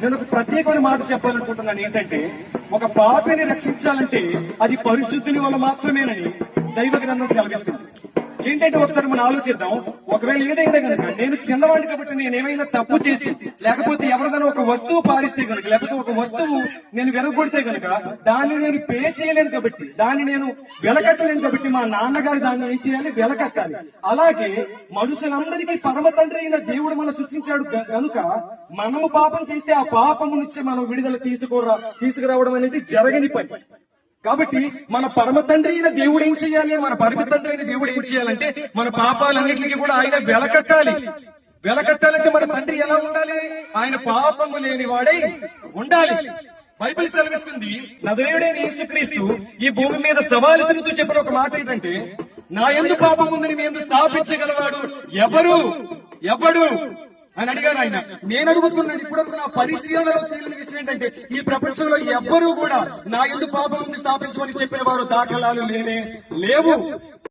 నేను ఒక ప్రత్యేకమైన మాట చెప్పాలనుకుంటున్నాను. ఏంటంటే, ఒక పాపిని రక్షించాలంటే అది పరిశుద్ధుని వల్ల మాత్రమేనని దైవ గ్రంథం సెలవిస్తుంది. ఏంటంటే, ఒకసారి మనం ఆలోచిద్దాం. ఒకవేళ ఏదైనా కనుక నేను చిన్నవాడిని కాబట్టి నేను ఏమైనా తప్పు చేసి, లేకపోతే ఎవరిదైనా ఒక వస్తువు పారిస్తే కనుక, లేకపోతే ఒక వస్తువు నేను వెలగొడితే కనుక దాన్ని నేను పే చేయలేను కాబట్టి, దాన్ని నేను వెలకట్టలేను కాబట్టి మా నాన్నగారు దాన్ని ఏం చేయాలి? వెలకట్టాలి. అలాగే మనుషులందరికీ పరమ తండ్రి అయిన దేవుడు మనం సృష్టించాడు కనుక మనము పాపం చేస్తే ఆ పాపము నుంచి మనం విడుదల తీసుకురావడం అనేది జరగని పని. కాబట్టి మన పరమ తండ్రి అయిన దేవుడు ఏం చేయాలి? మన పరమ తండ్రి అయిన దేవుడు ఏం చేయాలంటే మన పాపాలన్నింటినీ కూడా ఆయన వెలకట్టాలి. వెలకట్టాలంటే మన తండ్రి ఎలా ఉండాలి? ఆయన పాపము లేని వాడై ఉండాలి. బైబిల్ సెలవిస్తుంది, నజరేయుడైన యేసుక్రీస్తు ఈ భూమి మీద సవాలు తిరుగుతూ చెప్పిన ఒక మాట ఏంటంటే, నా యందు పాపం ఉందని మీ యందు స్థాపించగలవాడు ఎవడు అని అడిగారు ఆయన. నేను అడుగుతున్నాను, ఇప్పటివరకు నా పరిశీలనలో తేలిన విషయం ఏంటంటే, ఈ ప్రపంచంలో ఎవ్వరూ కూడా నా యందు పాపం ఉంది స్థాపించమని చెప్పిన వారు దాఖలాలు లేవు.